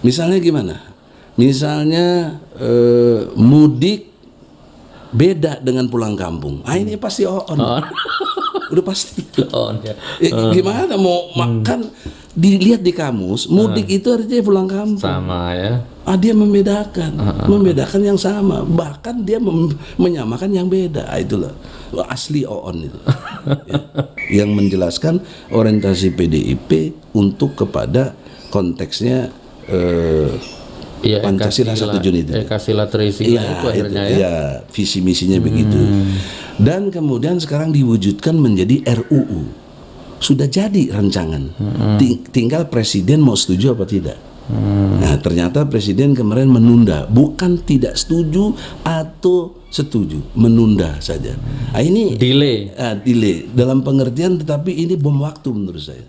Misalnya gimana? Misalnya mudik beda dengan pulang kampung. Ini pasti on. Udah pasti. On ya. Gimana mau makan? Dilihat di kamus, mudik itu artinya pulang kampung. Sama ya. Dia membedakan yang sama, bahkan dia menyamakan yang beda. Itulah asli OON itu. Ya. Yang menjelaskan orientasi PDIP untuk kepada konteksnya Pancasila 1 Juni itu. Kasihlah terisi itu akhirnya ya. Ya, visi misinya begitu. Dan kemudian sekarang diwujudkan menjadi RUU. Sudah jadi rancangan. Tinggal presiden mau setuju apa tidak. Nah, ternyata presiden kemarin menunda, bukan tidak setuju atau setuju, menunda saja. Ini delay dalam pengertian, tetapi ini bom waktu menurut saya.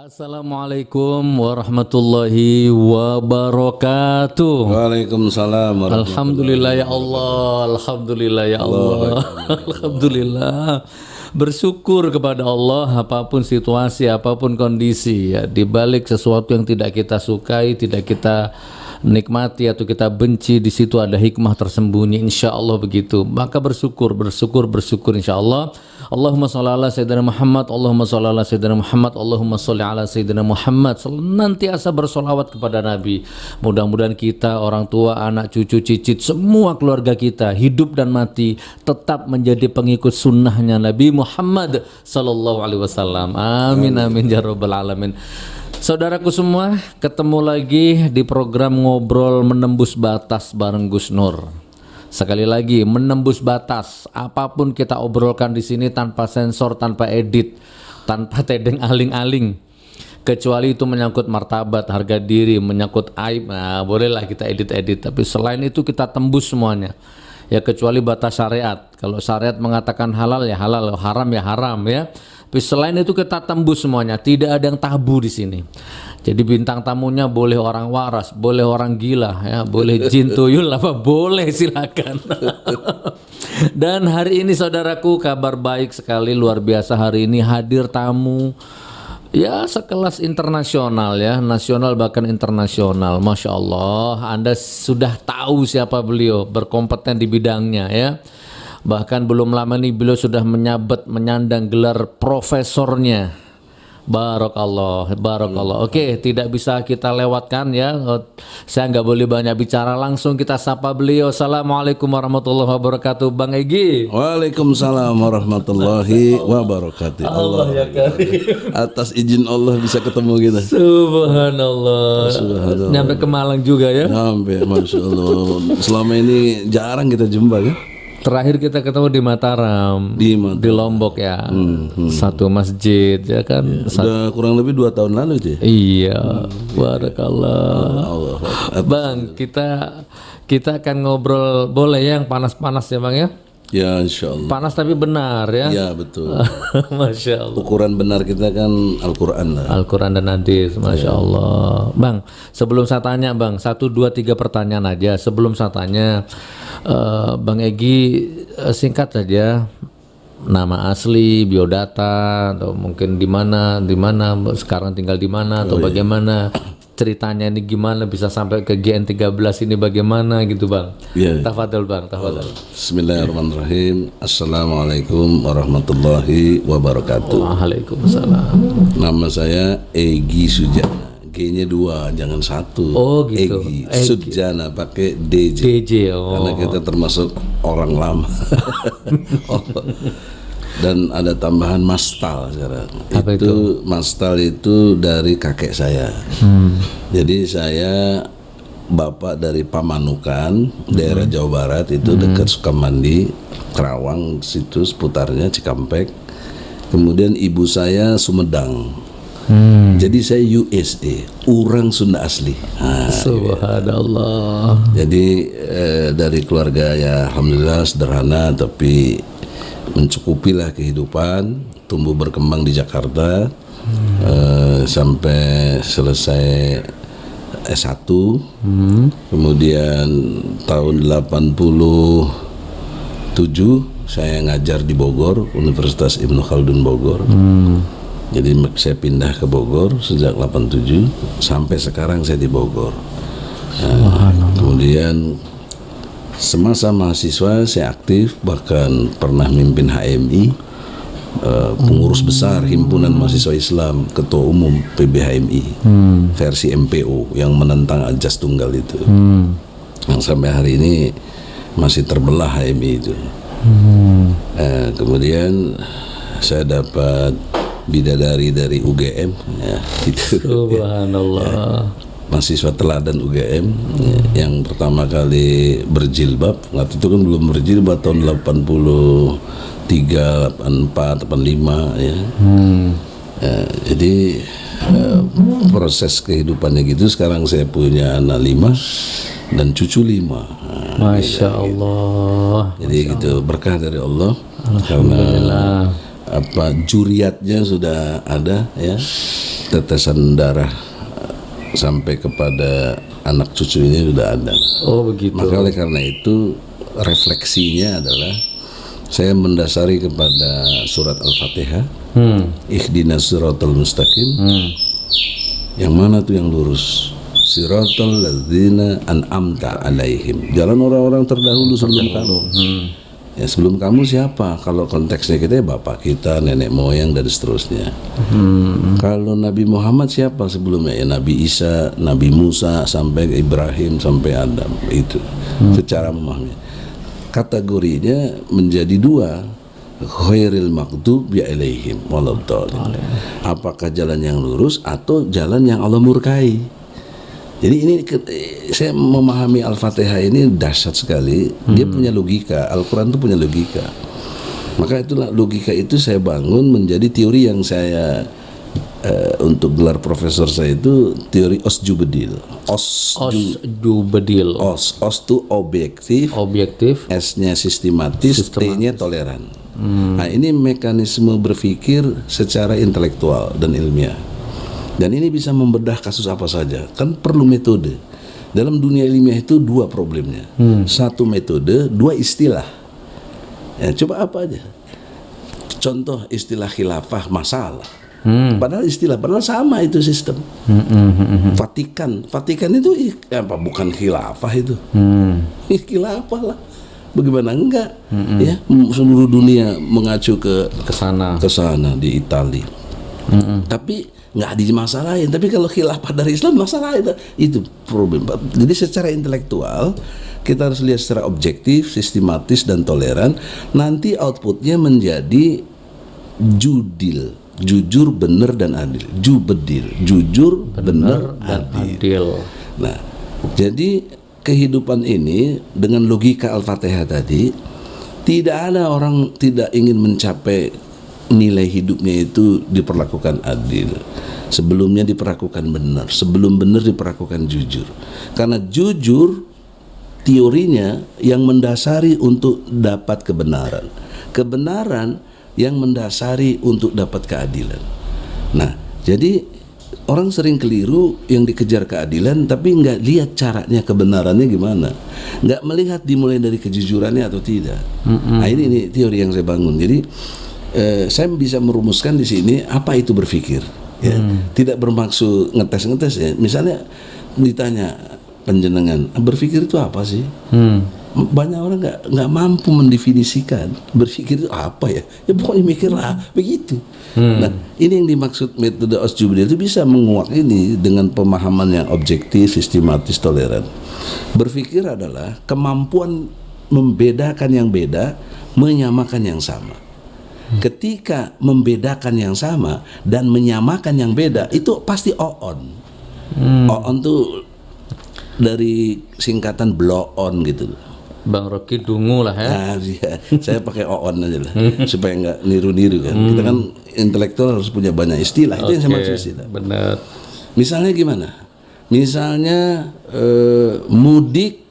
Assalamualaikum warahmatullahi wabarakatuh. Waalaikumsalam warahmatullahi wabarakatuh. Alhamdulillah ya Allah, alhamdulillah ya Allah, alhamdulillah. Bersyukur kepada Allah apapun situasi, apapun kondisi ya. Di balik sesuatu yang tidak kita sukai, tidak kita nikmati atau kita benci, di situ ada hikmah tersembunyi, insya Allah begitu. Maka bersyukur insya Allah. Allahumma sholli ala sayyidina Muhammad, Allahumma sholli ala sayyidina Muhammad, Allahumma sholli ala sayyidina Muhammad. Senantiasa bersolawat kepada Nabi. Mudah-mudahan kita, orang tua, anak, cucu, cicit, semua keluarga kita, hidup dan mati, tetap menjadi pengikut sunnahnya Nabi Muhammad sallallahu alaihi wasallam. Amin amin ya rabbal alamin. Saudaraku semua, ketemu lagi di program Ngobrol Menembus Batas bareng Gus Nur. Sekali lagi, menembus batas. Apapun kita obrolkan di sini tanpa sensor, tanpa edit, tanpa tedeng aling-aling. Kecuali itu menyangkut martabat, harga diri, menyangkut aib. Nah, bolehlah kita edit-edit. Tapi selain itu kita tembus semuanya. Ya kecuali batas syariat. Kalau syariat mengatakan halal ya halal, haram ya haram ya. Tapi selain itu kita tembus semuanya. Tidak ada yang tabu di sini. Jadi bintang tamunya boleh orang waras, boleh orang gila, ya, boleh jin tuyul apa boleh, silakan. Dan hari ini saudaraku, kabar baik sekali, luar biasa. Hari ini hadir tamu ya sekelas internasional ya, nasional bahkan internasional. Masya Allah, Anda sudah tahu siapa beliau, berkompeten di bidangnya ya. Bahkan belum lama ini beliau sudah menyandang gelar profesornya. Barakallah. Oke, tidak bisa kita lewatkan ya. Saya nggak boleh banyak bicara, langsung kita sapa beliau. Assalamualaikum warahmatullahi wabarakatuh, Bang Egy. Waalaikumsalam warahmatullahi wabarakatuh. Allah ya karim. Atas izin Allah bisa ketemu kita. Subhanallah. Nyampe ke Malang juga ya? Nyampe, masya Allah. Selama ini jarang kita jumpa kan? Terakhir kita ketemu di Mataram, di Lombok ya, satu masjid ya kan. Sudah kurang lebih 2 tahun lalu itu ya? Iya, barakallah. Bang, kita akan ngobrol, boleh ya yang panas-panas ya Bang ya? Ya insya Allah. Panas tapi benar ya? Ya betul. Masya Allah. Ukuran benar kita kan Al-Quran lah. Al-Quran dan hadis, Masya Allah. Bang, sebelum saya tanya Bang, 1, 2, 3 pertanyaan aja. Sebelum saya tanya, Bang Egy singkat saja, nama asli, biodata, atau mungkin di mana, sekarang tinggal di mana, atau bagaimana ceritanya ini, gimana bisa sampai ke GN13 ini, bagaimana gitu Bang. Tafadhol Bang, tafadhol. Bismillahirrahmanirrahim. Assalamualaikum warahmatullahi wabarakatuh. Waalaikumsalam. Nama saya Egy Sujana. G-nya 2, jangan 1. Oh gitu. Egy Sujana pakai DJ. Karena kita termasuk orang lama. Dan ada tambahan mastal sekarang. Itu mastal itu dari kakek saya. Jadi saya bapak dari Pamanukan, daerah Jawa Barat itu dekat Sukamandi, Kerawang, situ seputarnya Cikampek. Kemudian ibu saya Sumedang. Jadi saya USA, orang Sunda asli. Subhanallah. Jadi dari keluarga ya alhamdulillah sederhana tapi mencukupilah kehidupan, tumbuh berkembang di Jakarta sampai selesai S1. Kemudian tahun 87 saya ngajar di Bogor, Universitas Ibnu Khaldun Bogor. Jadi saya pindah ke Bogor sejak 87 sampai sekarang saya di Bogor. Kemudian semasa mahasiswa saya aktif, bahkan pernah mimpin HMI, pengurus besar Himpunan Mahasiswa Islam, ketua umum PBHMI, versi MPO yang menentang Ajas Tunggal itu. Yang sampai hari ini masih terbelah HMI itu. Kemudian saya dapat bidadari dari UGM, ya, itu. Subhanallah. Mahasiswa teladan UGM, yang pertama kali berjilbab. Waktu itu kan belum berjilbab, tahun 83, 84, 85 ya. Jadi proses kehidupannya gitu. Sekarang saya punya anak 5 dan cucu 5. Masya Allah. Jadi gitu, berkah dari Allah. Karena juriatnya sudah ada ya, tetesan darah sampai kepada anak cucu ini sudah ada. Oh begitu. Maka oleh karena itu refleksinya adalah saya mendasari kepada surat Al-Fatihah, Ihdinas siratal mustaqim. Yang mana tuh yang lurus? Siratal ladzina an'amta alaihim. Jalan orang-orang terdahulu sebelum kamu. Ya, sebelum kamu siapa? Kalau konteksnya kita ya bapak kita, nenek moyang dan seterusnya. Kalau Nabi Muhammad siapa sebelumnya? Ya Nabi Isa, Nabi Musa sampai Ibrahim sampai Adam. Itu secara memahami. Kategorinya menjadi 2. Khairil maghdubi alaihim waladdallin. Apakah jalan yang lurus atau jalan yang Allah murkai? Jadi ini saya memahami Al-Fatihah ini dahsyat sekali. Dia punya logika. Al-Quran itu punya logika. Maka itulah logika itu saya bangun menjadi teori yang saya untuk gelar profesor saya itu teori Osjubedil. Osjubedil. Os itu objektif, S-nya sistematis, T-nya toleran. Nah ini mekanisme berpikir secara intelektual dan ilmiah. Dan ini bisa membedah kasus apa saja. Kan perlu metode. Dalam dunia ilmiah itu 2 problemnya. 1 metode, 2 istilah. Ya, coba apa aja. Contoh istilah khilafah masalah. Padahal sama itu sistem. Vatikan itu apa? Bukan khilafah itu. Khilafah lah. Bagaimana enggak? Ya, seluruh dunia mengacu ke sana di Italia. Tapi nggak dimasalahin. Tapi kalau khilafah dari Islam masalah itu problem. Jadi secara intelektual kita harus lihat secara objektif, sistematis dan toleran. Nanti outputnya menjadi judil, jujur, benar dan adil. Jubedil, jujur, benar dan adil. Nah, jadi kehidupan ini dengan logika Al-Fatihah tadi, tidak ada orang tidak ingin mencapai nilai hidupnya itu diperlakukan adil, sebelumnya diperlakukan benar, sebelum benar diperlakukan jujur. Karena jujur teorinya yang mendasari untuk dapat kebenaran, kebenaran yang mendasari untuk dapat keadilan. Nah, jadi orang sering keliru yang dikejar keadilan tapi nggak lihat caranya kebenarannya gimana, nggak melihat dimulai dari kejujurannya atau tidak. Nah ini teori yang saya bangun. Jadi saya bisa merumuskan di sini apa itu berpikir, ya. Tidak bermaksud ngetes ya. Misalnya ditanya penjenengan, berpikir itu apa sih? Banyak orang nggak mampu mendefinisikan berpikir itu apa ya. Ya pokoknya mikirlah begitu. Nah ini yang dimaksud metode Osjubedil itu bisa menguak ini dengan pemahaman yang objektif, sistematis, toleran. Berpikir adalah kemampuan membedakan yang beda, menyamakan yang sama. Ketika membedakan yang sama dan menyamakan yang beda, itu pasti OON. OON tuh dari singkatan blow on gitu. Bang Rocky dungu lah ya. Nah, ya, saya pakai OON aja lah supaya nggak niru-niru kan. Kita kan intelektual harus punya banyak istilah. Itu yang saya maksud istilah. Benar. Misalnya gimana? Misalnya mudik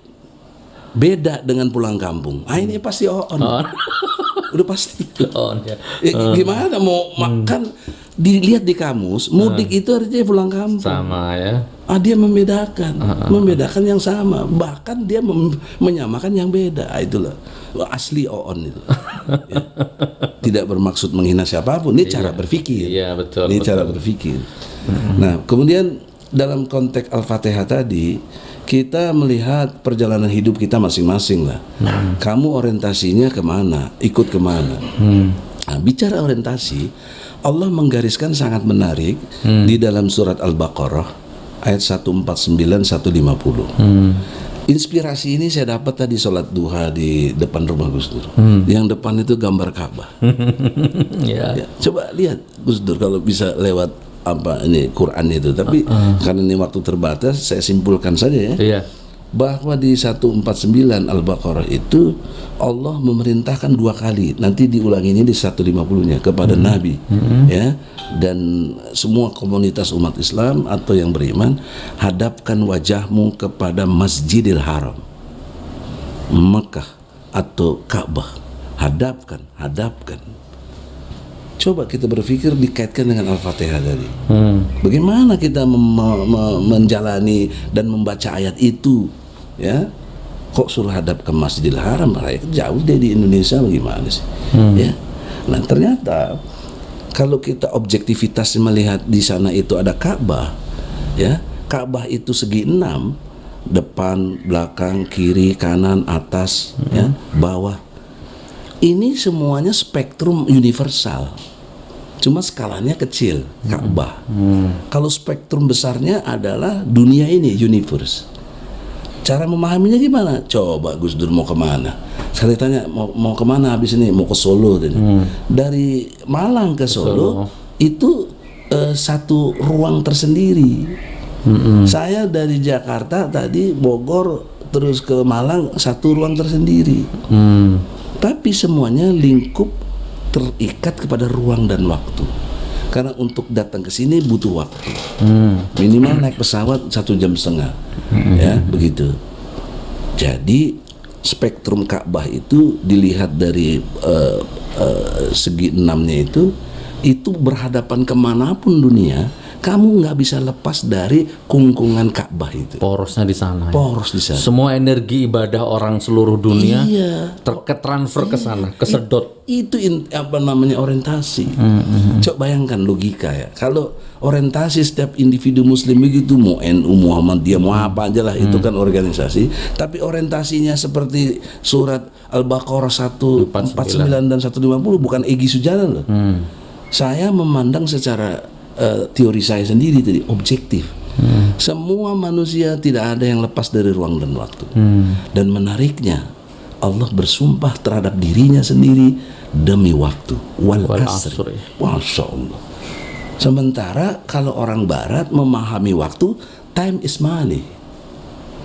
beda dengan pulang kampung. Ah ini pasti OON. Udah pasti. Gimana mau makan? Dilihat di kamus, mudik itu artinya pulang kampung. Sama ya. Dia membedakan yang sama, bahkan dia menyamakan yang beda. Itulah asli Oon itu. Ya. Tidak bermaksud menghina siapapun, ini cara berpikir. Iya, betul. Ini cara berpikir. Nah, kemudian dalam konteks Al-Fatihah tadi, kita melihat perjalanan hidup kita masing-masing lah. Kamu orientasinya kemana, ikut kemana. Nah, bicara orientasi, Allah menggariskan sangat menarik di dalam surat Al-Baqarah ayat 149 150. Inspirasi ini saya dapat tadi sholat duha di depan rumah Gus Dur. Yang depan itu gambar Ka'bah. Ya, coba lihat Gus Dur kalau bisa lewat ini Quran itu, tapi karena ini waktu terbatas, saya simpulkan saja ya. Bahwa di 149 Al-Baqarah itu Allah memerintahkan 2 kali, nanti diulanginya di 150-nya kepada Nabi, ya, dan semua komunitas umat Islam atau yang beriman, hadapkan wajahmu kepada Masjidil Haram, Mekah atau Ka'bah, hadapkan. Coba kita berpikir dikaitkan dengan Al-Fatihah tadi. Bagaimana kita menjalani dan membaca ayat itu, ya? Kok suruh hadap ke Masjidil Haram? Jauh deh di Indonesia, bagaimana sih? Ya. Nah, ternyata kalau kita objektivitas melihat di sana itu ada Ka'bah, ya. Ka'bah itu segi 6, depan, belakang, kiri, kanan, atas, ya, bawah. Ini semuanya spektrum universal, cuma skalanya kecil, Ka'bah. Kalau spektrum besarnya adalah dunia ini, universe. Cara memahaminya gimana? Coba Gus Dur mau kemana? Sekali tanya mau kemana habis ini? Mau ke Solo. Dari Malang ke Solo itu satu ruang tersendiri. Saya dari Jakarta tadi Bogor terus ke Malang, satu ruang tersendiri. Tapi semuanya lingkup terikat kepada ruang dan waktu. Karena untuk datang ke sini butuh waktu. Minimal naik pesawat 1,5 jam. Ya, begitu. Jadi spektrum Ka'bah itu dilihat dari segi 6-nya itu berhadapan kemanapun dunia, kamu nggak bisa lepas dari kungkungan Ka'bah itu. Porosnya di sana. Poros di sana. Semua energi ibadah orang seluruh dunia transfer ke sana, kesedot. Itu apa namanya orientasi. Coba bayangkan logika ya. Kalau orientasi setiap individu Muslim begitu, mau NU, Muhammadiyah, mau apa aja lah, itu kan organisasi. Tapi orientasinya seperti surat Al-Baqarah 149 dan 150, bukan Egy Sujana loh. Saya memandang secara teori saya sendiri tadi objektif. Semua manusia tidak ada yang lepas dari ruang dan waktu. Dan menariknya, Allah bersumpah terhadap dirinya sendiri demi waktu. Wal asri. Masya Allah. Sementara kalau orang Barat memahami waktu, time is money.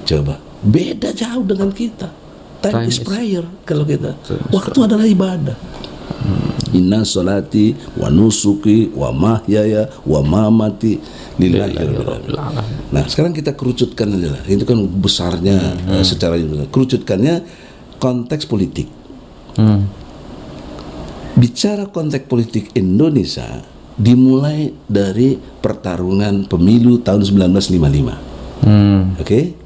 Coba beda jauh dengan kita. Time is prayer kalau kita. Waktu adalah ibadah. Inna sholati wa nusuki wa mahyaya wa mamati lillahi rabbil alamin. Nah, sekarang kita kerucutkan aja lah. Itu kan besarnya secara kerucutkannya konteks politik. Bicara konteks politik Indonesia dimulai dari pertarungan pemilu tahun 1955. Oke.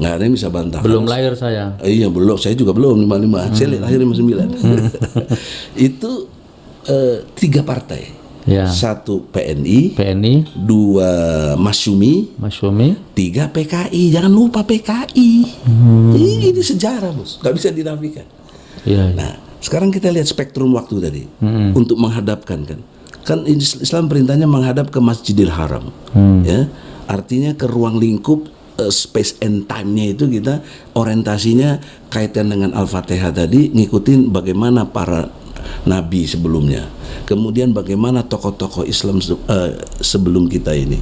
Nggak ada yang bisa bantah. Belum lahir saya. Iya, belum. Saya juga belum 55. Saya lahir 59. Itu 3 partai. Ya. 1 PNI, 2 Masyumi, 3 PKI. Jangan lupa PKI. Ini sejarah, Bos. Nggak bisa dinafikan. Ya. Nah, sekarang kita lihat spektrum waktu tadi untuk menghadapkan kan Islam perintahnya menghadap ke Masjidil Haram. Ya. Artinya ke ruang lingkup space and time-nya itu kita orientasinya kaitan dengan Al-Fatihah tadi, ngikutin bagaimana para nabi sebelumnya. Kemudian bagaimana tokoh-tokoh Islam sebelum kita ini.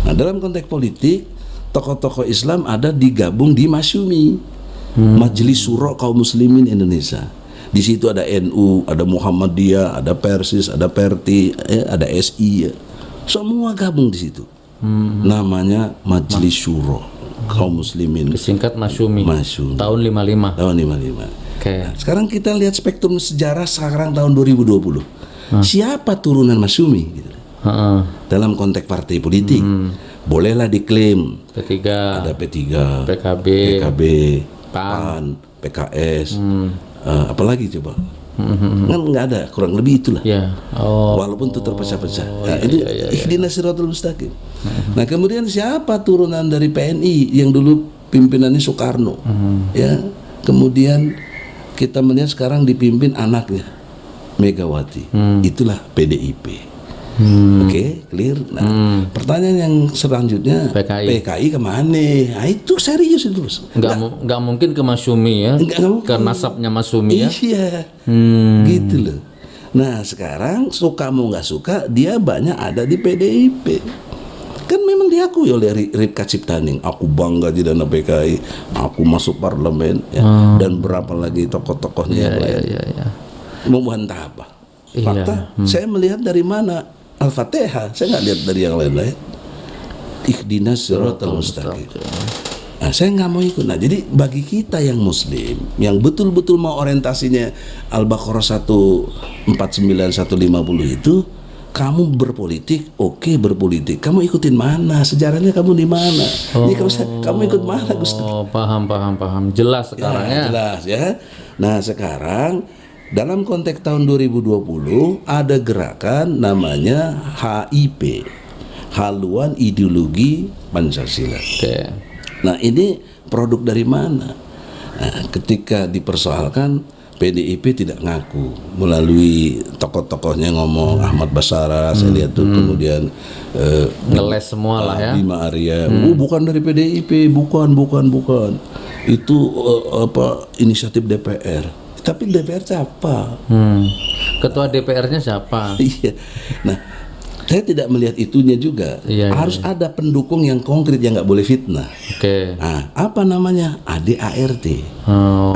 Nah, dalam konteks politik, tokoh-tokoh Islam ada digabung di Masyumi, Majelis Syuro Kaum Muslimin Indonesia. Di situ ada NU, ada Muhammadiyah, ada Persis, ada Perti, ada SI. Semua gabung di situ. Namanya Majelis Syuro Kaum Muslimin. Disingkat Masyumi. Tahun 55. Tahun 55. Okay. Nah, sekarang kita lihat spektrum sejarah sekarang tahun 2020. Siapa turunan Masyumi gitu. Dalam konteks partai politik. bolehlah diklaim. P3, Ada P3, PKB, PKB, PAN, PKS, apalagi coba? Kan nggak ada, kurang lebih itulah. ya. Oh, Walaupun itu terpecah-pecah. Nah, itu ihdinas siratal mustaqim. Nah, kemudian siapa turunan dari PNI yang dulu pimpinannya Soekarno? Ya, kemudian kita melihat sekarang dipimpin anaknya Megawati. Itulah PDIP. Oke, clear. Nah, pertanyaan yang selanjutnya, PKI kemana? Nah, itu serius itu, Bos. nggak mungkin ke Masyumi ya, Nggak mungkin. ke nasabnya Masyumi ya. Iya, gitu loh. Nah, sekarang suka mau nggak suka, dia banyak ada di PDIP. Kan memang diakui oleh Ripka Ciptaning, aku bangga jadi anak PKI, aku masuk parlemen, ya. Dan berapa lagi tokoh-tokohnya yang lain. Iya. Mau bantah apa? Fakta, saya melihat dari mana? Al-Fatihah, saya nggak lihat dari yang lain-lain. Ihdinas siratal mustaqim. Nah, saya nggak mau ikut. Nah, jadi bagi kita yang Muslim, yang betul-betul mau orientasinya Al-Baqarah 149 150 itu, kamu berpolitik, oke berpolitik. Kamu ikutin mana? Sejarahnya kamu di mana? Jadi kamu ikut mana, Gus? Oh, paham. Jelas sekarang ya. Jelas ya. Nah, sekarang dalam konteks tahun 2020 ada gerakan namanya HIP, Haluan Ideologi Pancasila. Oke. Nah, ini produk dari mana? Nah, ketika dipersoalkan, PDIP tidak ngaku, melalui tokoh-tokohnya ngomong Ahmad Basara, saya lihat tuh, kemudian Ngeles semua lah ya. Bima Arya, bukan dari PDIP, bukan. Itu inisiatif DPR. Tapi DPR siapa? Ketua DPR-nya siapa? Iya. Nah, saya tidak melihat itunya juga. Harus ada pendukung yang konkret yang nggak boleh fitnah. Oke. Nah, apa namanya? ADART.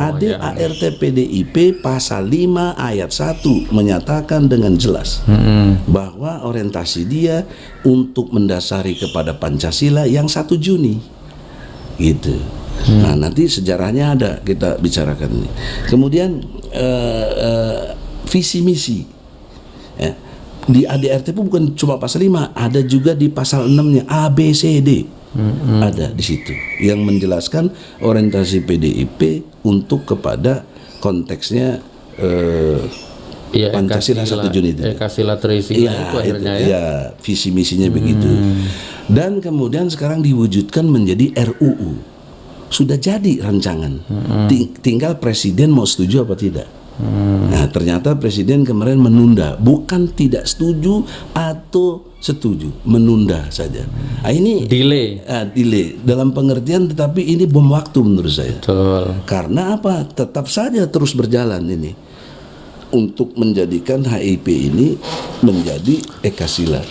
ADART PDIP pasal 5 ayat 1 menyatakan dengan jelas bahwa orientasi dia untuk mendasari kepada Pancasila yang 1 Juni. Gitu. Nah, nanti sejarahnya ada, kita bicarakan ini. Kemudian visi misi ya. Di ADART pun bukan cuma pasal 5, ada juga di pasal 6-nya ABCD. Ada di situ yang menjelaskan orientasi PDIP untuk kepada konteksnya Pancasila 1 Juni itu. Ekasila Trisila itu akhirnya ya. Ya, visi misinya begitu. Dan kemudian sekarang diwujudkan menjadi RUU. Sudah jadi rancangan, tinggal presiden mau setuju apa tidak. Nah, ternyata presiden kemarin menunda, bukan tidak setuju atau setuju, menunda saja. Nah, ini delay dalam pengertian, tetapi ini bom waktu menurut saya. Betul. Karena apa? Tetap saja terus berjalan ini untuk menjadikan HIP ini menjadi ekasila.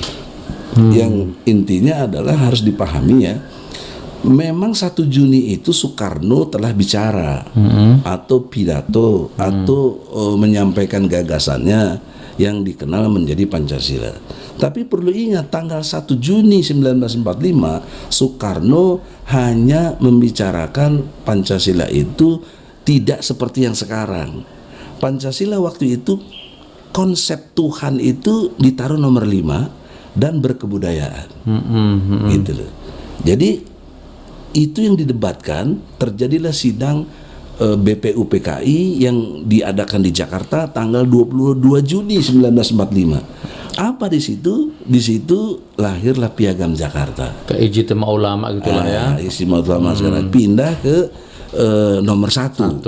Yang intinya adalah harus dipahami ya. Memang 1 Juni itu Soekarno telah bicara atau pidato atau menyampaikan gagasannya yang dikenal menjadi Pancasila. Tapi perlu ingat tanggal 1 Juni 1945 Soekarno hanya membicarakan Pancasila itu tidak seperti yang sekarang. Pancasila waktu itu konsep Tuhan itu ditaruh nomor 5 dan berkebudayaan. Gitu loh. Jadi itu yang didebatkan, terjadilah sidang BPUPKI yang diadakan di Jakarta tanggal 22 Juni 1945. Apa di situ? Di situ lahirlah Piagam Jakarta. Ke Ijtima Ulama gitulah ya. Ijtima Ulama sekarang pindah ke nomor 1.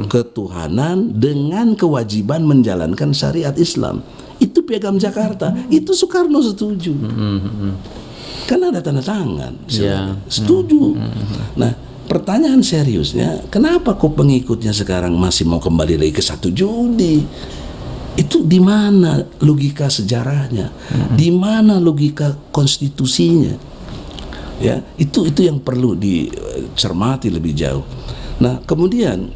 Ketuhanan dengan kewajiban menjalankan syariat Islam. Itu Piagam Jakarta. Itu Soekarno setuju. Kan ada tanda tangan, setuju. Nah, pertanyaan seriusnya, kenapa kok pengikutnya sekarang masih mau kembali lagi ke 1 Juni? Itu di mana logika sejarahnya? Di mana logika konstitusinya? Ya, itu yang perlu dicermati lebih jauh. Nah, kemudian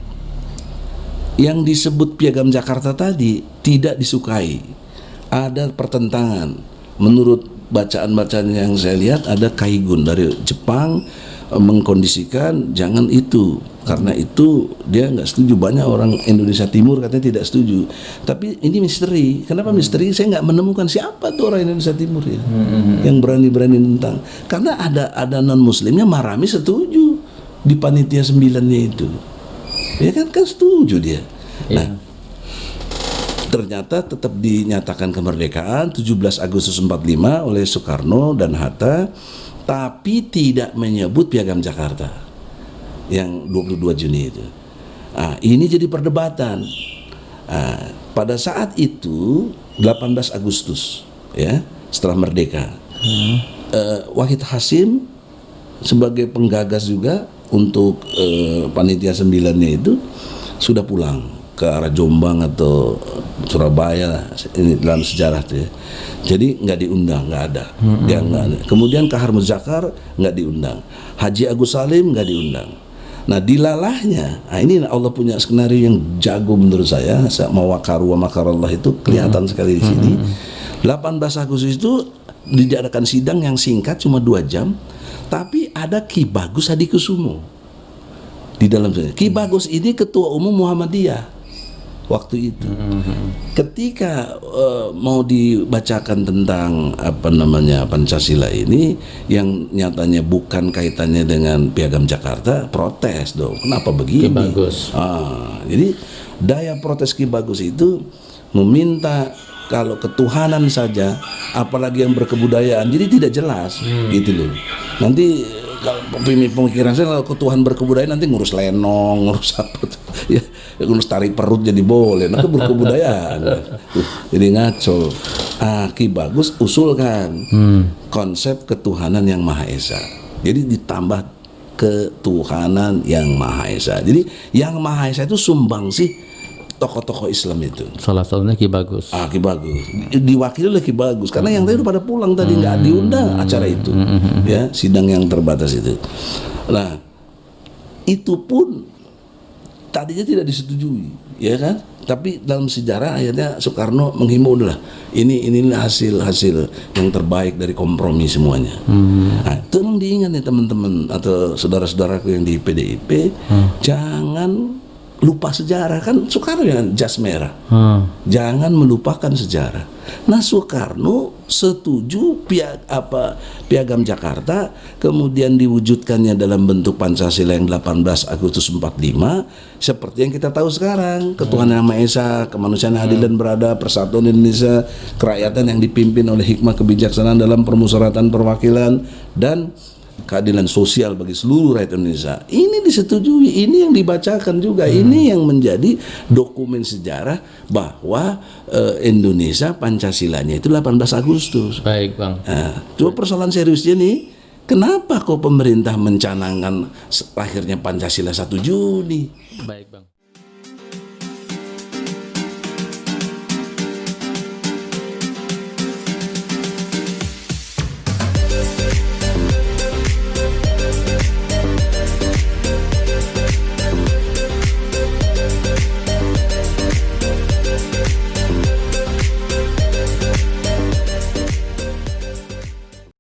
yang disebut Piagam Jakarta tadi tidak disukai. Ada pertentangan. Menurut bacaan-bacaan yang saya lihat ada Kaigun dari Jepang mengkondisikan jangan itu Karena itu dia nggak setuju. Banyak orang Indonesia Timur katanya tidak setuju. Tapi ini misteri. Kenapa misteri? Saya nggak menemukan siapa tuh orang Indonesia Timur ya yang berani-berani tentang. Karena ada non Muslimnya Marami setuju di panitia 9-nya itu. Ya kan setuju dia. Nah, ternyata tetap dinyatakan kemerdekaan 17 Agustus 45 oleh Soekarno dan Hatta, tapi tidak menyebut Piagam Jakarta yang 22 Juni itu. Ini jadi perdebatan. Pada saat itu 18 Agustus ya, setelah merdeka, Wahid Hasyim sebagai penggagas juga untuk panitia 9-nya itu sudah pulang ke arah Jombang atau Surabaya lah, ini dalam sejarah tuh ya. Jadi nggak diundang, nggak ada. Dia nggak ada. Kemudian Kahar Muzakar nggak diundang, Haji Agus Salim nggak diundang. Nah dilalahnya, ini Allah punya skenario yang jago menurut saya. Mawakaru wa makarallah itu kelihatan sekali di sini. 18 Agustus itu diadakan sidang yang singkat cuma 2 jam, tapi ada Ki Bagus Hadikusumo di dalam. Ki Bagus ini ketua umum Muhammadiyah waktu itu. Ketika mau dibacakan tentang Pancasila ini yang nyatanya bukan kaitannya dengan Piagam Jakarta, protes dong. Kenapa begini? Ki Bagus. Jadi daya protes Ki Bagus itu meminta kalau ketuhanan saja, apalagi yang berkebudayaan, jadi tidak jelas gitu loh. Nanti kalau pemikiran saya kalau ketuhanan berkebudayaan nanti ngurus lenong, ngurus apa tuh ya, ngurus tarik perut jadi boleh, nanti berkebudayaan. Jadi ngaco. Ki Bagus usulkan konsep ketuhanan yang Maha Esa. Jadi ditambah ketuhanan yang Maha Esa. Jadi yang Maha Esa itu sumbangsih tokoh-tokoh Islam itu. Salah satunya Ki Bagus. Ki Bagus diwakili oleh Ki Bagus karena yang tadi pada pulang tadi nggak diundang acara itu, ya sidang yang terbatas itu. Nah itu pun tadinya tidak disetujui, ya kan? Tapi dalam sejarah akhirnya Soekarno menghimbau lah inilah hasil yang terbaik dari kompromi semuanya. Nah, tolong diingat nih teman-teman atau saudara-saudaraku yang di PDIP, jangan lupa sejarah. Kan Soekarno yang jas merah. Jangan melupakan sejarah. Nah Soekarno setuju Piagam Jakarta, kemudian diwujudkannya dalam bentuk Pancasila yang 18 Agustus 45 seperti yang kita tahu sekarang, ketuhanan yang Maha Esa, kemanusiaan adil dan beradab, persatuan Indonesia, kerakyatan yang dipimpin oleh hikmah kebijaksanaan dalam permusyawaratan perwakilan dan keadilan sosial bagi seluruh rakyat Indonesia. Ini disetujui, ini yang dibacakan juga, ini yang menjadi dokumen sejarah bahwa Indonesia Pancasilanya itu 18 Agustus. Baik Bang. Coba persoalan seriusnya nih, kenapa kok pemerintah mencanangkan lahirnya Pancasila 1 Juni? Baik Bang.